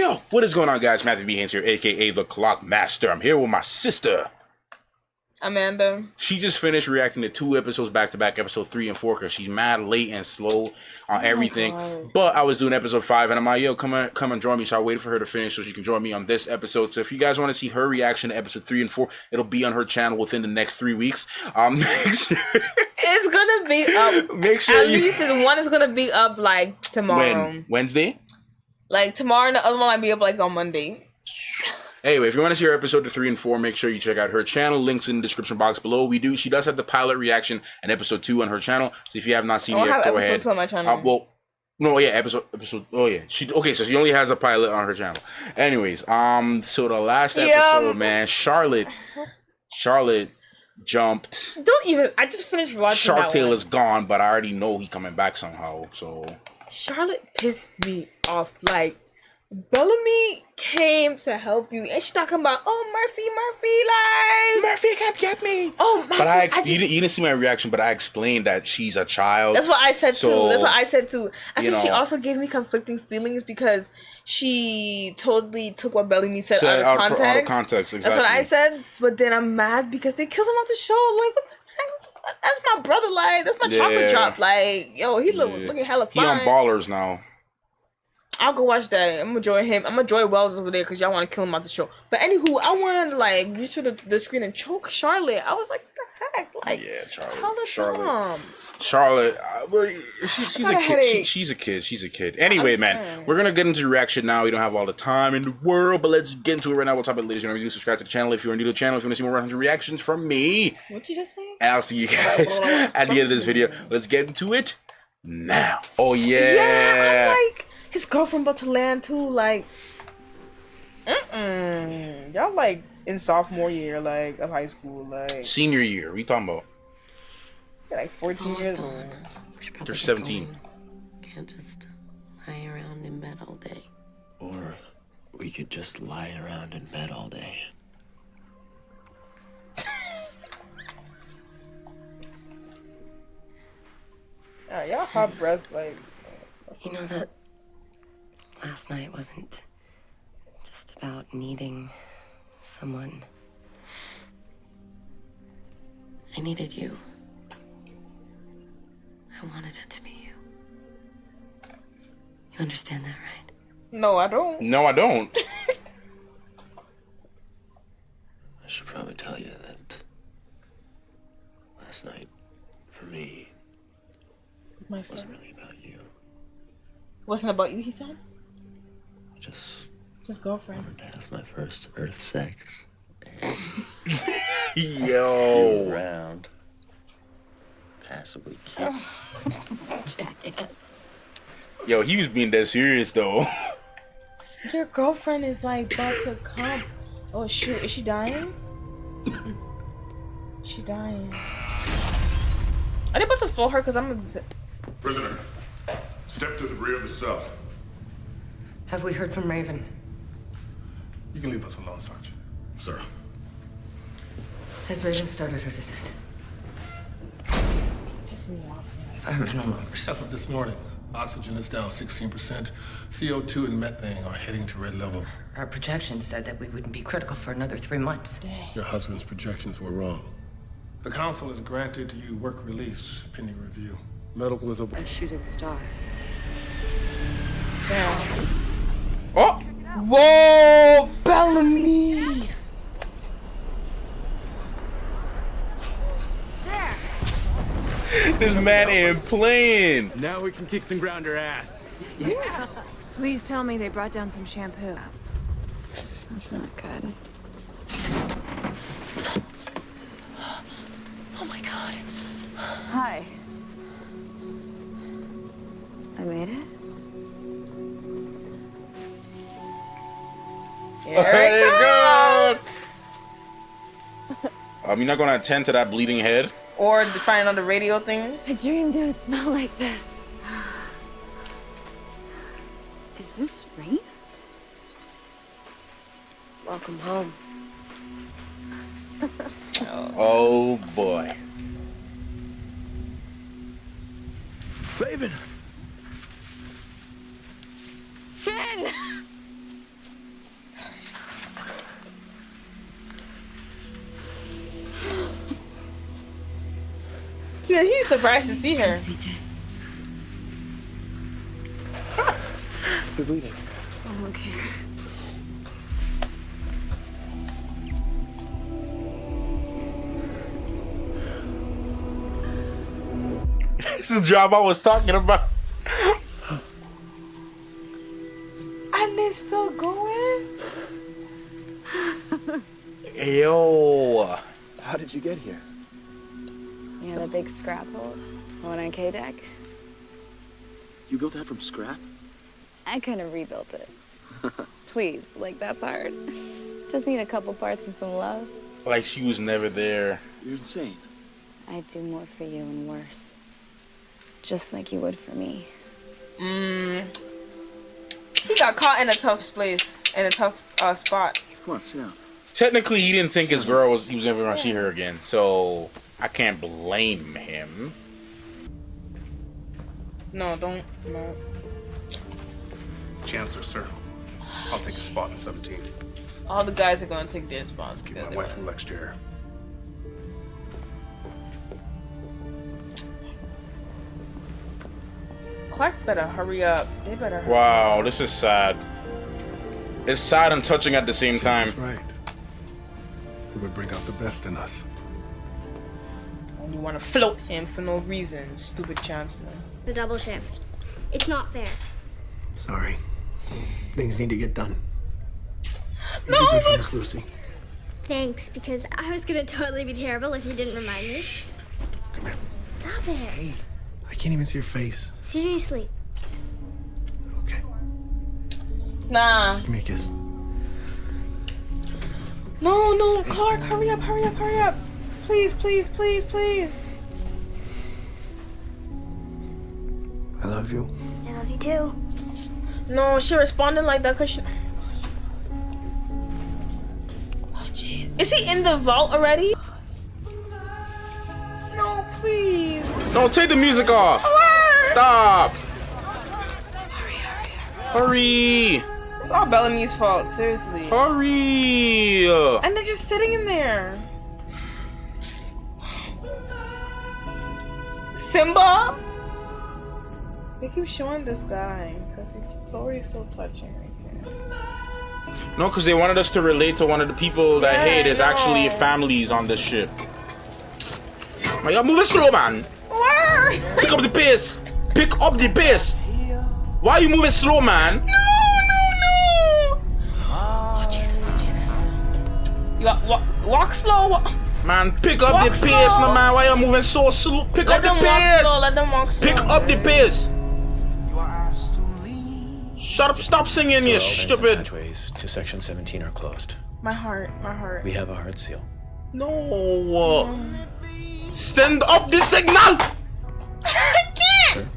Yo, what is going on, guys? Matthew B. Haynes here, aka the Clock Master. I'm here with my sister, Amanda. She just finished reacting to 2 episodes back to back, episode 3 and 4, because she's mad late and slow on everything. But I was doing episode 5, and I'm like, yo, come and join me. So I waited for her to finish so she can join me on this episode. So if you guys want to see her reaction to episode 3 and 4, it'll be on her channel within the next 3 weeks. Make sure it's gonna be up. Make sure at least one is gonna be up like tomorrow. When? Wednesday? Like tomorrow, and the other one might be up like on Monday. Anyway, if you want to see her episode 3 and 4, make sure you check out her channel. Links in the description box below. She does have the pilot reaction and episode 2 on her channel. So if you have not seen it yet, go ahead. Episode 2 on my channel. Episode. Oh yeah. So she only has a pilot on her channel. Anyways, so the last episode, man, Charlotte jumped. Don't even. I just finished watching. Shark Tale is gone, but I already know he coming back somehow. So Charlotte pissed me off. Like, Bellamy came to help you, and she's talking about, Murphy can't get me. Oh, Murphy. But you didn't see my reaction, but I explained that she's a child. That's what I said too. I said she also gave me conflicting feelings because she totally took what Bellamy said out of context. Out of context, exactly. That's what I said. But then I'm mad because they killed him off the show. Like, what the heck? That's my brother. Like, that's my chocolate drop. Like, yo, he looking hella fine. He on Ballers now. I'll go watch that. I'm gonna join him. I'm gonna join Wells over there because y'all want to kill him out the show. But anywho, I wanted to like reach to the screen and choke Charlotte. I was like, what the heck? Like, yeah, Charlotte. She's a kid. She's a kid. Anyway, man, we're gonna get into the reaction now. We don't have all the time in the world, but let's get into it right now. We'll talk about it, ladies and gentlemen. Subscribe to the channel if you're new to the channel. If you want to see more 100 reactions from me. What you just say? And I'll see you guys at the end of this video. Let's get into it now. Oh yeah. Yeah, I'm like. His girlfriend about to land too, like, y'all like in sophomore year, like of high school, like senior year. What are you talking about? You're like 14 years old. You're 17. Can't just lie around in bed all day. Or we could just lie around in bed all day. Y'all hot breath, like. You know that. Last night wasn't just about needing someone. I needed you. I wanted it to be you. You understand that, right? No, I don't. No, I don't. I should probably tell you that last night, for me, wasn't really about you. Wasn't about you, he said? Just his girlfriend. wanted to have my first Earth sex. Yo. Around. Passably cute. Jackass. Yo, he was being dead serious though. Your girlfriend is like about to come. Oh shoot, is she dying? She dying. Are they about to fool her? Cause I'm a Prisoner, step to the rear of the cell. Have we heard from Raven? You can leave us alone, Sergeant. Sir. Has Raven started her descent? piss me off. Environmental numbers. As of this morning, oxygen is down 16%. CO2 and methane are heading to red levels. Our projections said that we wouldn't be critical for another 3 months. Dang. Your husband's projections were wrong. The council has granted you work release pending review. Medical is over. A shooting star. Damn. Oh! Whoa! Bellamy! This man ain't playing. Now we can kick some grounder ass. Yeah. Please tell me they brought down some shampoo. That's not good. Oh my god. Hi. I made it? Here it goes! You're not gonna attend to that bleeding head? Or finding on the radio thing? I dreamed it would smell like this. Is this rain? Welcome home. Oh boy. Raven! Finn! He's surprised to see her. Be dead. You're bleeding. I'm okay. This is the job I was talking about. And they're still going? Yo. How did you get here? You know that big scrap hold? The one on K-Deck? You built that from scrap? I kind of rebuilt it. Please, like that's hard. Just need a couple parts and some love. Like she was never there. You're insane. I'd do more for you and worse. Just like you would for me. He got caught in a tough place, in a tough spot. Come on, sit down. Technically, he didn't think his girl he was never going to see her again. So I can't blame him. No, don't. No. Chancellor, sir. I'll take a spot in 17. All the guys are going to take their spots. Keep my wife from next year. Clark better hurry up. They better hurry Wow, this is sad. It's sad and touching at the same time. That's right. It would bring out the best in us. And you want to float him for no reason, stupid Chancellor. The double shift. It's not fair. Sorry. Things need to get done. No, You did for Miss Lucy. Thanks, because I was gonna totally be terrible if you didn't remind me. Come here. Stop it. Hey, I can't even see your face. Seriously. Okay. Nah. Just give me a kiss. No, Clark, hurry up. Please, please, please, please. I love you. I love you too. No, she responded like that because she... Oh, jeez. Is he in the vault already? No, please. No, take the music off. Stop. Hurry. It's all Bellamy's fault, seriously. Hurry. And they're just sitting in there. Simba? They keep showing this guy because his story is still touching right there. No, because they wanted us to relate to one of the people that, Yeah, hey, there's I know. actually families on this ship. Man, you're moving slow, man. Where? Pick up the pace. Pick up the pace. Why are you moving slow, man? No. Oh, Jesus. You got walk slow. Man, pick up Walk the pace, slow. no man. Why you moving so slow? Pick Let up the them walk pace. slow. Let them walk slow. Pick up the pace. Shut up! Stop singing, you stupid. Hatchways to section 17 are closed. My heart. We have a hard seal. No. Send up the signal. I can't. Sure.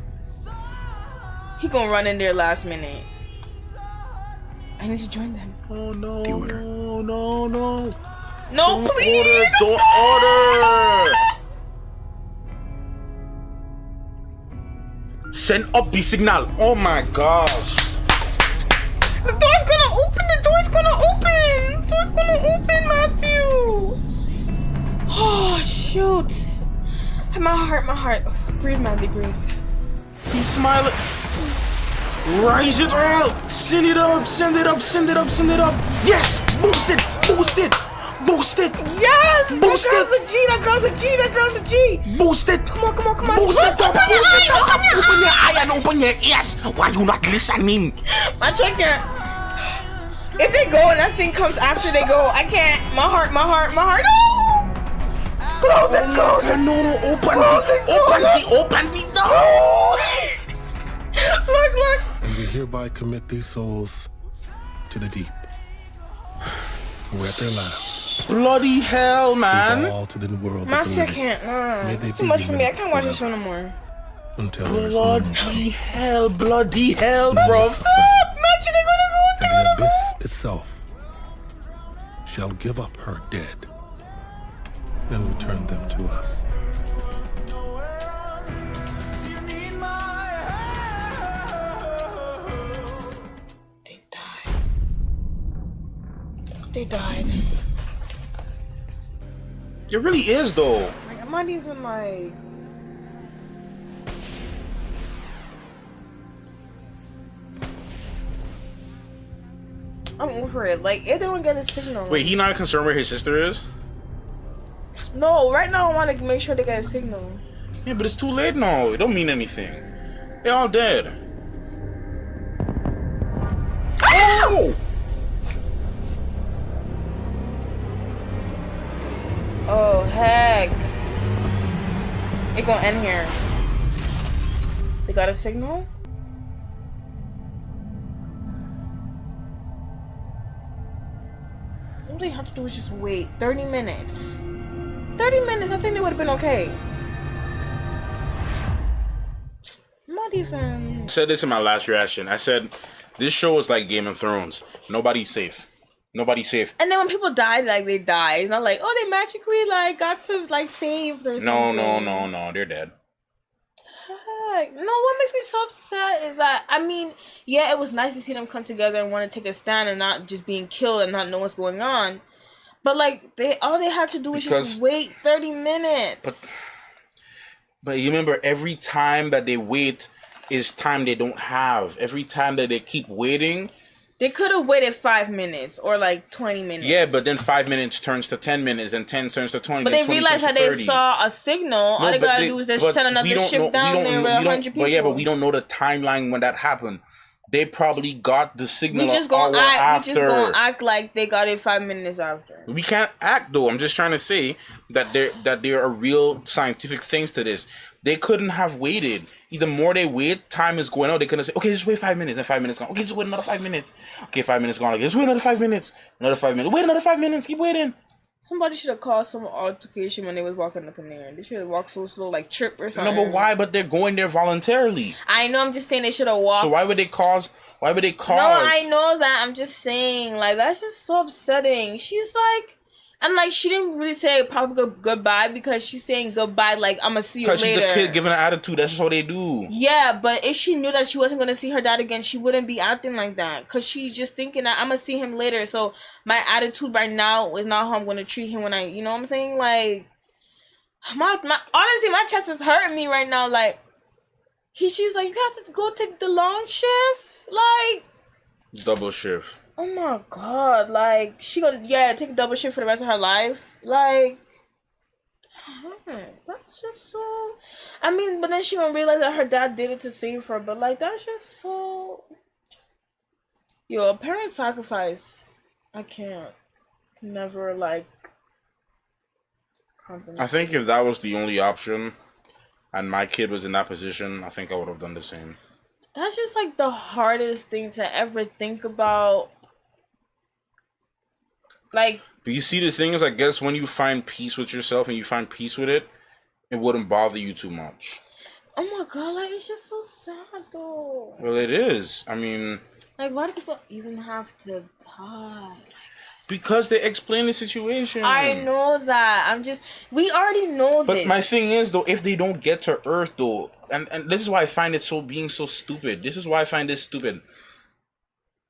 He gonna run in there last minute. I need to join them. Oh no! The order. No! No, Don't please. order! Don't order! Send up the signal. Oh my gosh! The door's gonna open. The door's gonna open, Matthew. Oh shoot! My heart. Oh, breathe, Mandy, breathe. He's smiling. Rise it up! Send it up! Yes! Boost it! Yes! Boost That girl's a G. Boost it! Come on. Boost it up! Open your eye. Open your eye and open your ears! Why you not listening? My chicken. If they go and that thing comes after they go, I can't. My heart. No! Close it. No, open the door! Look. And we hereby commit these souls to the deep. Where at their last. Bloody hell, man! All to the world. My of the shit living. can't. May they It's too be much for me. I remembered can't watch this show forever. no more. Until there is no more. Bloody hell, bro! Stop! Match, they're gonna go. And the abyss itself shall give up her dead and return them to us. They died. It really is, though. Like, I'm not even like. I'm over it. Like, if they don't get a signal. Wait, he not concerned where his sister is? No, right now I want to make sure they get a signal. Yeah, but it's too late now. It don't mean anything. They're all dead. Oh! Oh, heck. It gonna end here. They got a signal? All they have to do is just wait 30 minutes. 30 minutes, I think they would have been okay. Not even. I said this in my last reaction. I said, this show is like Game of Thrones. Nobody's safe. Nobody's safe. And then when people die, like, they die. It's not like, oh, they magically, like, got some, like, saved or something. No. They're dead. Heck. No, what makes me so upset is that, I mean, yeah, it was nice to see them come together and want to take a stand and not just being killed and not know what's going on. But, like, all they had to do was just wait 30 minutes. But you remember, every time that they wait is time they don't have. Every time that they keep waiting... They could have waited 5 minutes or like 20 minutes. Yeah, but then 5 minutes turns to 10 minutes and 10 turns to 20. But they realized that they saw a signal. All they gotta do is just send another ship down there with 100 people. But yeah, but we don't know the timeline when that happened. They probably got the signal We just gonna act like they got it 5 minutes after. We can't act though. I'm just trying to say that there are real scientific things to this. They couldn't have waited. The more they wait, time is going out. They couldn't say, okay, just wait 5 minutes. And 5 minutes gone. Okay, just wait another 5 minutes. Okay, 5 minutes gone. Okay, just wait another 5 minutes. Another 5 minutes. Wait another 5 minutes. Keep waiting. Somebody should have caused some altercation when they was walking up in there. They should have walked so slow, like trip or something. No, but why? But they're going there voluntarily. I know. I'm just saying they should have walked. So why would they cause? No, I know that. I'm just saying, like, that's just so upsetting. She's like, and like, she didn't really say probably goodbye because she's saying goodbye like, I'm gonna see you later. Because she's a kid giving an attitude. That's just what they do. Yeah, but if she knew that she wasn't gonna see her dad again, she wouldn't be acting like that. Because she's just thinking that I'm gonna see him later. So my attitude right now is not how I'm gonna treat him when I, you know what I'm saying? Like, honestly, my chest is hurting me right now. Like, she's like, you have to go take the long shift? Like, double shift. Oh my god, like, she gonna, take a double shift for the rest of her life? Like, that's just so, I mean, but then she gonna realize that her dad did it to save her, but like, that's just so, a parent sacrifice, I can't, never, like, compensate. I think if that was the only option, and my kid was in that position, I think I would have done the same. That's just, like, the hardest thing to ever think about. Like, but you see, the thing is, I guess when you find peace with yourself and you find peace with it, it wouldn't bother you too much. Oh my god, like, it's just so sad though. Well, it is. I mean, like, why do people even have to die? Because they explain the situation. I know that. We already know this. But my thing is, though, if they don't get to Earth, though, and this is why I find it being so stupid. This is why I find this stupid.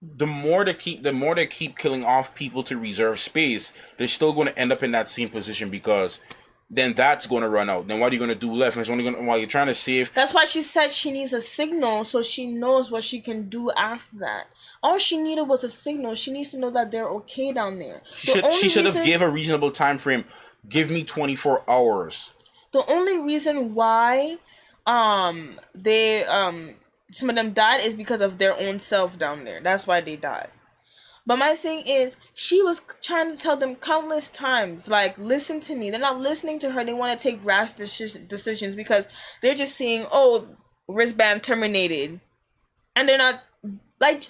The more they keep killing off people to reserve space, they're still going to end up in that same position because then that's going to run out. Then what are you going to do left? And it's only going to, while you're trying to save. That's why she said she needs a signal so she knows what she can do after that. All she needed was a signal. She needs to know that they're okay down there. She should have gave a reasonable time frame. Give me 24 hours. The only reason why some of them died is because of their own self down there. That's why they died. But my thing is, she was trying to tell them countless times, like, listen to me. They're not listening to her. They want to take rash decisions because they're just saying, oh, wristband terminated. And they're not, like,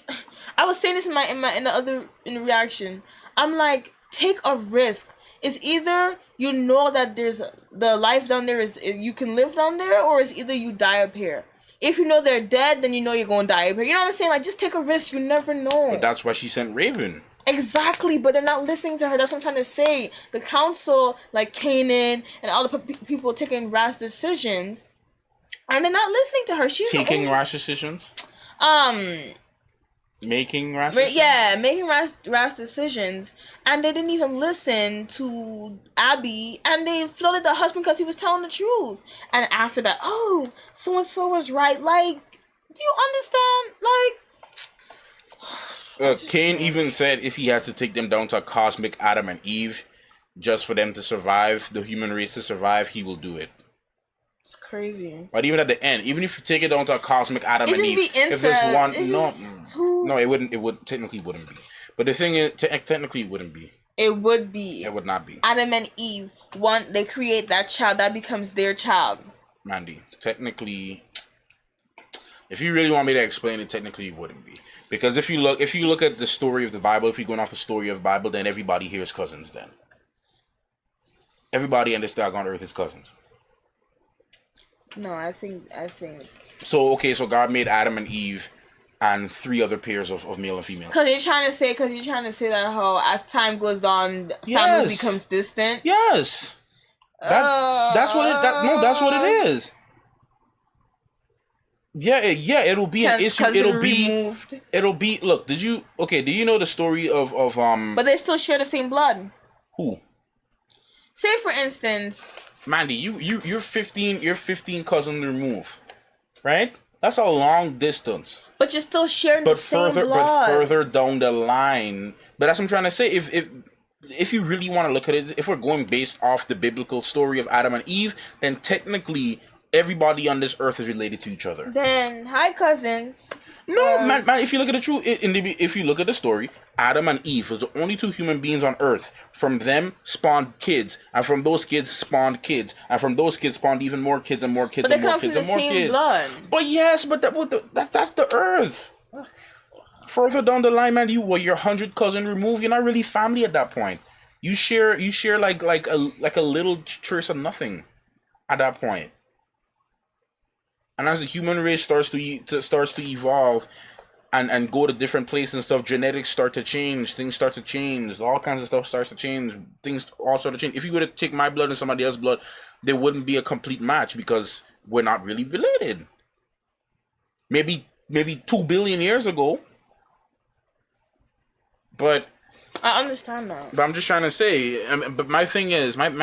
I was saying this in the reaction. I'm like, take a risk. It's either you know that there's the life down there is you can live down there, or it's either you die up here. If you know they're dead, then you know you're going to die up here. You know what I'm saying? Like, just take a risk. You never know. But that's why she sent Raven. Exactly, but they're not listening to her. That's what I'm trying to say. The council, like Kanan and all the people taking rash decisions, and they're not listening to her. She's taking rash decisions. Making rash decisions? Yeah, making rash decisions. And they didn't even listen to Abby. And they floated the husband because he was telling the truth. And after that, oh, so-and-so was right. Like, do you understand? Like, Cain even said if he has to take them down to a cosmic Adam and Eve, just for them to survive, the human race to survive, he will do it. It's crazy. But even at the end, even if you take it down to a cosmic Adam and Eve, if there's one, no, it wouldn't. It would technically wouldn't be. But the thing is, technically, it wouldn't be. It would be. It would not be. Adam and Eve, they create that child that becomes their child. Mandy, technically, if you really want me to explain it, technically, it wouldn't be. Because if you look at the story of the Bible, if you're going off the story of the Bible, then everybody here is cousins. Then everybody in this doggone earth is cousins. No, I think. So okay, so God made Adam and Eve and 3 other pairs of male and female. Because you're trying to say that how as time goes on, family becomes distant. Yes. That's what it is. Yeah, it'll be an issue. It'll be. Look, do you know the story of But they still share the same blood. Who? Say for instance, Mandy, you're 15 cousins removed, right? That's a long distance. But you're still sharing the same blood. But further down the line. But that's what I'm trying to say. If you really want to look at it, if we're going based off the biblical story of Adam and Eve, then technically everybody on this earth is related to each other. Then, hi cousins. No, man, if you look at the truth, if you look at the story, Adam and Eve was the only 2 human beings on earth. From them spawned kids, and from those kids spawned kids, and from those kids spawned even more kids and more kids and more kids and more kids. Blood. But yes, but that's the earth. Further down the line, man, you're 100 cousin removed. You're not really family at that point. You share like a little trace of nothing at that point. And as the human race starts to evolve and go to different places and stuff, genetics start to change, things start to change, all kinds of stuff starts to change, things all sort of change. If you were to take my blood and somebody else's blood, there wouldn't be a complete match because we're not really related. Maybe 2 billion years ago. But I understand that. But I'm just trying to say, but my thing is not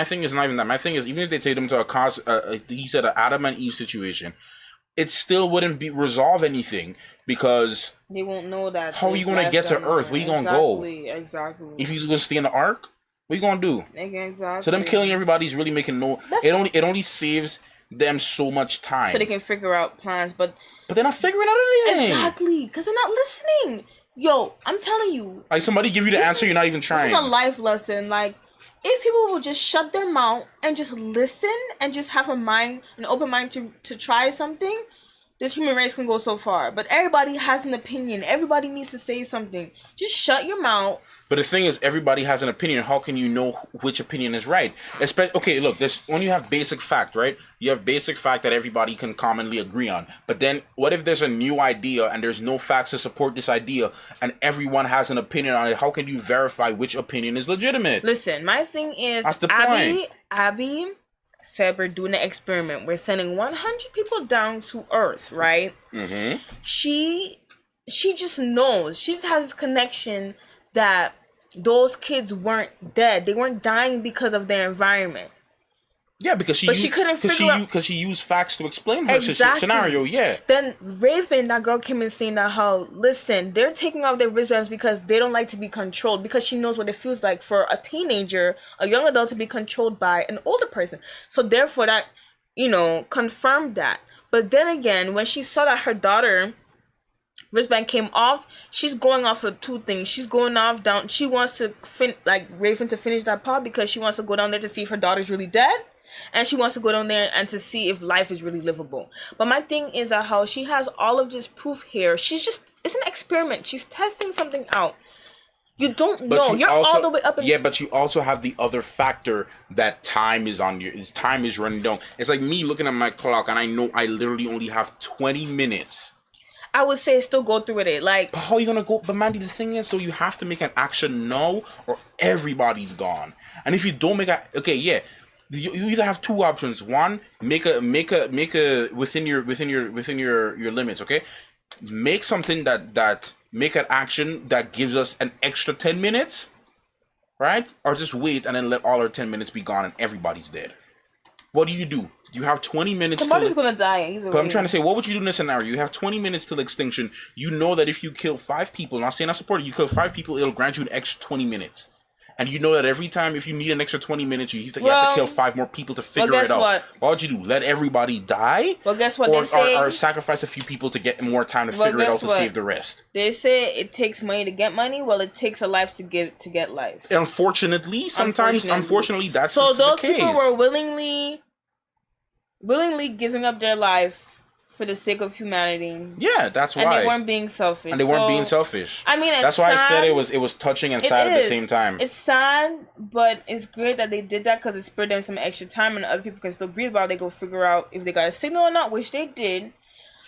even that. My thing is, even if they take them to he said an Adam and Eve situation, it still wouldn't resolve anything because they won't know that. How are you going to get to Earth? Where you going to go? Exactly. If you're going to stay in the Ark, what are you going to do? Exactly. So them killing everybody is really making it only saves them so much time. So they can figure out plans, but they're not figuring out anything. Exactly, because they're not listening. Yo, I'm telling you. Like somebody give you the answer, you're not even trying. This is a life lesson. Like, if people will just shut their mouth and just listen and just have an open mind to try something, this human race can go so far. But everybody has an opinion. Everybody needs to say something. Just shut your mouth. But the thing is, everybody has an opinion. How can you know which opinion is right? Okay, look, when you have basic fact, right? You have basic fact that everybody can commonly agree on. But then, what if there's a new idea and there's no facts to support this idea and everyone has an opinion on it? How can you verify which opinion is legitimate? Listen, my thing is, that's the point. Abby said we're doing an experiment. We're sending 100 people down to Earth, right? Mm-hmm. She just knows. She just has this connection that those kids weren't dead. They weren't dying because of their environment. Yeah, because she used facts to explain her scenario. Yeah. Then Raven, that girl, came in saying that listen, they're taking off their wristbands because they don't like to be controlled, because she knows what it feels like for a teenager, a young adult, to be controlled by an older person. So therefore, that confirmed that. But then again, when she saw that her daughter wristband came off, she's going off of 2 things. She's going off down. She wants to Raven to finish that part because she wants to go down there to see if her daughter's really dead. And she wants to go down there and to see if life is really livable. But my thing is that how she has all of this proof here. It's an experiment. She's testing something out. You don't know. You're all the way up in but you also have the other factor that time is running down. It's like me looking at my clock and I know I literally only have 20 minutes. I would say still go through with it. Like, but how are you gonna go? But Mandy, the thing is, though, you have to make an action now or everybody's gone. And if you don't make you either have 2 options. One, make a within your limits. Okay, make something that make an action that gives us an extra 10 minutes, right? Or just wait and then let all our 10 minutes be gone and everybody's dead. What do? You have 20 minutes. Somebody's gonna die either way. But I'm trying to say, what would you do in this scenario? You have 20 minutes till extinction. You know that if you kill 5 people, not saying I support it, you kill 5 people, it'll grant you an extra 20 minutes. And you know that every time, if you need an extra 20 minutes, you have to kill 5 more people to figure it out. What would you do? Let everybody die? Well, guess what they say? Or sacrifice a few people to get more time to figure it out to save the rest? They say it takes money to get money. Well, it takes a life to get life. Unfortunately, sometimes, unfortunately, that's so just the those case. people were willingly giving up their life for the sake of humanity. Yeah, that's why. And they weren't being selfish. And they weren't being selfish. I mean, that's why I said it was touching and sad at the same time. It's sad, but it's great that they did that because it spared them some extra time, and other people can still breathe while they go figure out if they got a signal or not, which they did.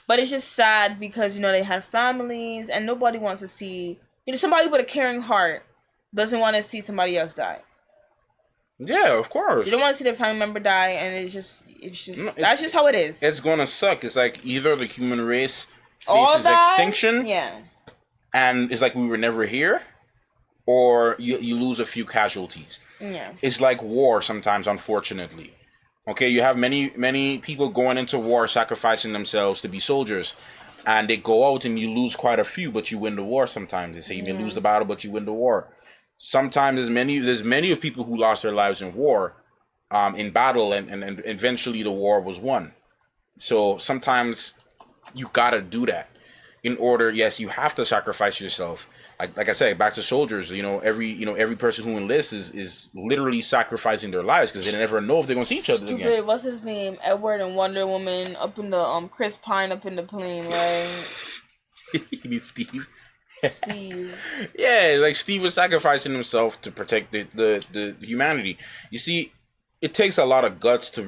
But it's just sad because, you know, they had families, and nobody wants to see, you know, somebody with a caring heart doesn't want to see somebody else die. Yeah, of course. You don't want to see their family member die, and it's just that's just how it is. It's gonna suck. It's like either the human race faces extinction, and it's like we were never here, or you lose a few casualties. Yeah, it's like war sometimes, unfortunately. Okay, you have many people going into war, sacrificing themselves to be soldiers, and they go out and you lose quite a few, but you win the war. Sometimes they say you may lose the battle, but you win the war. Sometimes there's many of people who lost their lives in war, in battle, and eventually the war was won. So sometimes you gotta do that in order. Yes, you have to sacrifice yourself. Like I said, back to soldiers. Every person who enlists is literally sacrificing their lives because they never know if they're gonna see each other again. What's his name? Edward and Wonder Woman up in the Chris Pine up in the plane, right? You mean Steve? Steve. Yeah, like Steve was sacrificing himself to protect the humanity. You see, it takes a lot of guts to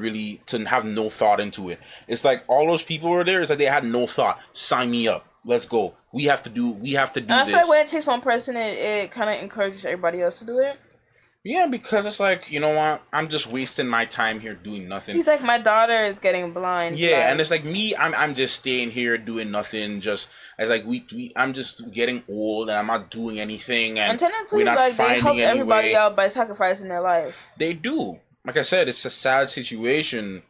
have no thought into it. It's like all those people were there. It's like they had no thought. Sign me up. Let's go. We have to do this. I feel like when it takes one person, it kind of encourages everybody else to do it. Yeah, because it's like, you know what? I'm just wasting my time here doing nothing. He's like, my daughter is getting blind. Yeah, and it's like me, I'm just staying here doing nothing. Just as like I'm just getting old and I'm not doing anything, and technically, we're not like, finding they help everybody way. out by sacrificing their life. They do. Like I said, it's a sad situation,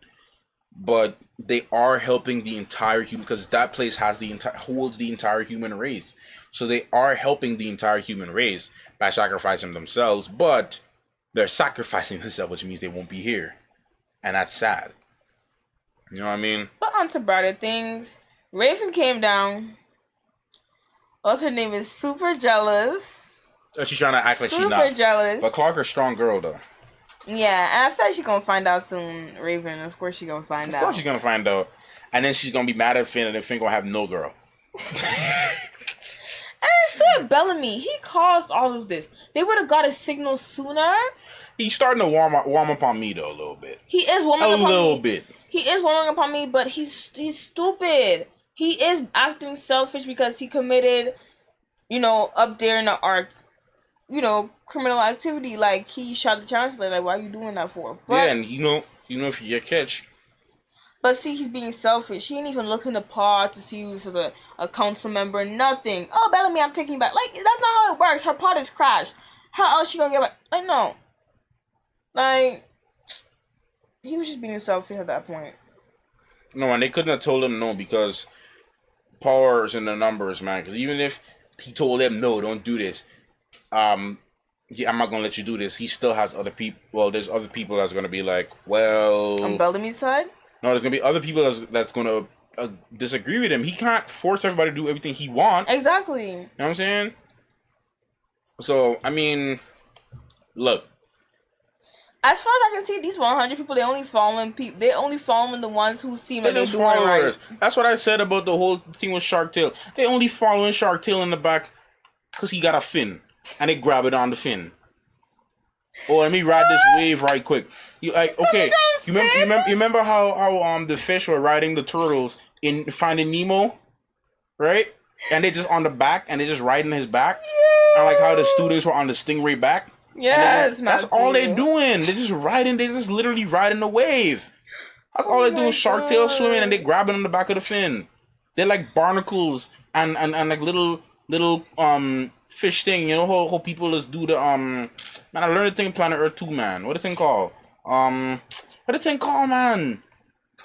but they are helping the entire human, because that place holds the entire human race. So they are helping the entire human race by sacrificing themselves, but they're sacrificing themselves, which means they won't be here. And that's sad. You know what I mean? But on to brighter things. Raven came down. What's her name is super jealous. Oh, she's trying to act like she's not. Super jealous. But Clark is a strong girl, though. Yeah, and I feel like she's gonna find out soon, Raven. Of course she's gonna find out. Of course she's gonna find out. And then she's gonna be mad at Finn, and then Finn gonna have no girl. And it's still Bellamy. He caused all of this. They would have got a signal sooner. He's starting to warm up on me, though, a little bit. He is warming up on me. A little bit. He is warming up on me, but he's stupid. He is acting selfish because he committed, up there in the arc, criminal activity. Like, he shot the chancellor. Like, why are you doing that for? But, yeah, and if you get catch. But see, he's being selfish. He didn't even look in the pod to see if it was a council member. Nothing. Oh, Bellamy, I'm taking you back. Like, that's not how it works. Her pod is crashed. How else she gonna get back? Like, no. Like, he was just being selfish at that point. No, and they couldn't have told him no, because power is in the numbers, man. Because even if he told them, no, don't do this, I'm not gonna let you do this, he still has other people. Well, there's other people that's gonna be like, well, on Bellamy's side. No, there's gonna be other people that's gonna disagree with him. He can't force everybody to do everything he wants. Exactly. You know what I'm saying? So I mean, look. As far as I can see, these 100 people, they only following the ones who seem like they're doing right. That's what I said about the whole thing with Shark Tale. They only following Shark Tale in the back because he got a fin, and they grab it on the fin. Oh, let me ride this wave right quick. You remember how the fish were riding the turtles in Finding Nemo, right? And they just on the back, and they just riding his back. Yeah. And like how the students were on the stingray back. Yes, that's all they're doing. They're just riding. They just literally riding the wave. That's all they do is Shark Tail swimming, and they grabbing on the back of the fin. They're like barnacles and like little fish thing. You know how people just do the man. I learned a thing in Planet Earth 2, man. What the thing called? Man?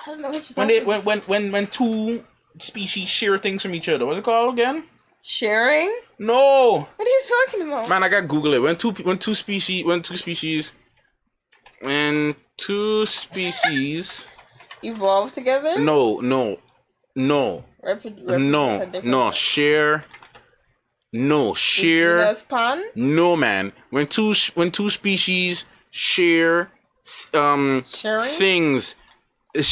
I don't know what you're talking about. When two species share things from each other. What's it called again? Sharing? No. What are you talking about? Man, I gotta Google it. When two species evolve together? No. Share. No, share. Genus pan? No, man. When two species share Sharing? things.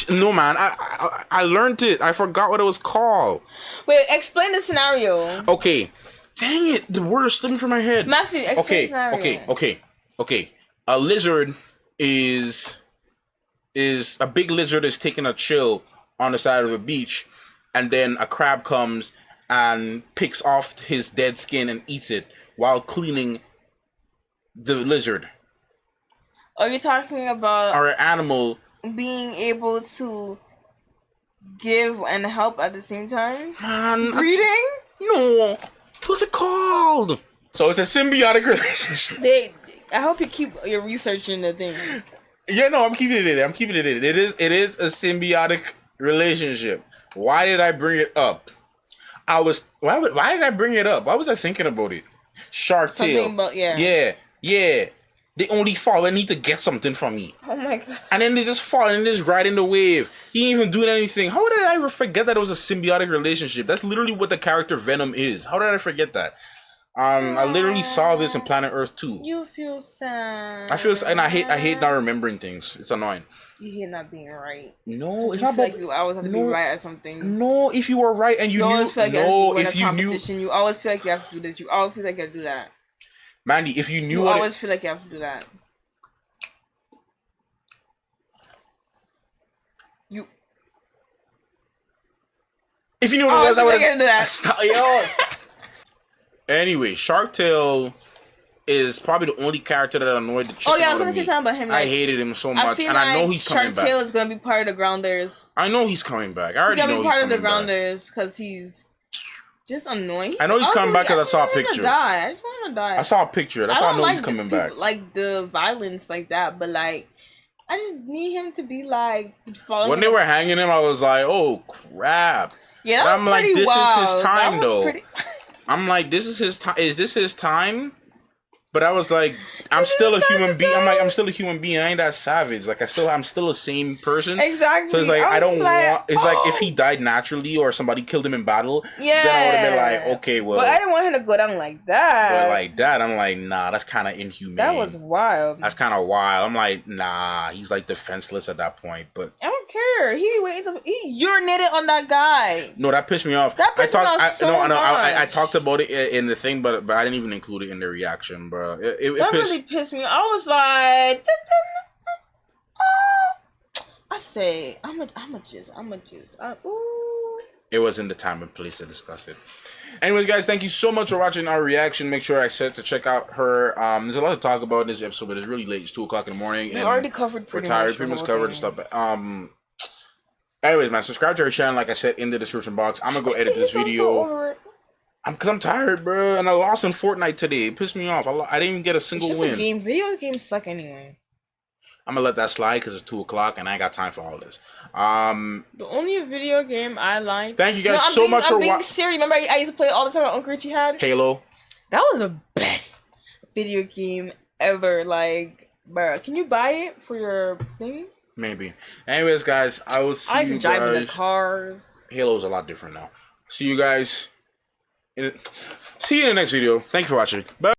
No, man. I learned it. I forgot what it was called. Wait, explain the scenario. Okay. Dang it. The word is slipping from my head. Matthew, explain the scenario. Okay. A lizard is a big lizard is taking a chill on the side of a beach, and then a crab comes and picks off his dead skin and eats it while cleaning the lizard. Are you talking about or an animal being able to give and help at the same time? Man, breeding? No. What's it called? So it's a symbiotic relationship. I hope you keep your research in the thing. Yeah, no, I'm keeping it in. It is a symbiotic relationship. Why did I bring it up? Why did I bring it up? Why was I thinking about it? Shark Tale. Something about, Yeah. They only fall and need to get something from me. Oh my god. And then they just fall and just ride in the wave. He ain't even doing anything. How did I ever forget that it was a symbiotic relationship? That's literally what the character Venom is. How did I forget that? I literally saw this in Planet Earth 2. You feel sad. I hate not remembering things. It's annoying. You hate not being right. No, it's not about. Like you always have to be right at something. No, if you were right and you knew. If you knew. You always feel like you have to do this. You always feel like you have to do that. Mandy, if you knew. You always feel like you have to do that. If you knew what it was, I would have. Anyway, Shark Tale is probably the only character that annoyed the chicken. Oh yeah, I was gonna say something about him. Like, I hated him so much, and I know he's coming back. Shark Tale is gonna be part of the Grounders. I know he's coming back. I already know he's coming back. He's gonna be part of the Grounders because he's just annoying. I know he's coming back because I saw a picture. I just want him to die. I saw a picture. That's why I know he's coming back. Like the violence like that, but like I just need him to be like following. When they were hanging him, I was like, "Oh crap!" Yeah, I'm like, "This is his time, though." I'm like, "This is his time. Is this his time?" But I was like, I'm still a human being. I'm still a human being. I ain't that savage. Like I'm still a same person. Exactly. So it's like I don't want. It's like if he died naturally or somebody killed him in battle. Yeah. Then I would have been like, okay, well. But I didn't want him to go down like that. But like that, I'm like, nah, that's kind of inhumane. That was wild. That's kind of wild. I'm like, nah, he's like defenseless at that point. But I don't care. He urinated on that guy. No, that pissed me off. That pissed me off so much. I talked about it in the thing, but I didn't even include it in the reaction, bro. It really pissed me. I was like, I say, I'm a juice. It wasn't the time and place to discuss it. Anyways, guys, thank you so much for watching our reaction. Make sure I said to check out her. There's a lot to talk about in this episode, but it's really late. It's 2:00 in the morning. We already covered pretty much covered stuff. Anyways, man, subscribe to her channel, like I said, in the description box. I'm gonna go edit this video. I'm tired, bro, and I lost in Fortnite today. It pissed me off. I didn't even get a single win. It's just a game. Video games suck anyway. I'm gonna let that slide because it's 2:00 and I ain't got time for all this. The only video game I like. Thank you guys so much for watching. I'm being serious. Remember, I used to play it all the time. Uncle Richie had Halo. That was the best video game ever. Like, bro, can you buy it for your thing? Maybe. Anyways, guys, I will see you guys. I used to drive in the cars. Halo's a lot different now. See you guys. See you in the next video. Thank you for watching. Bye.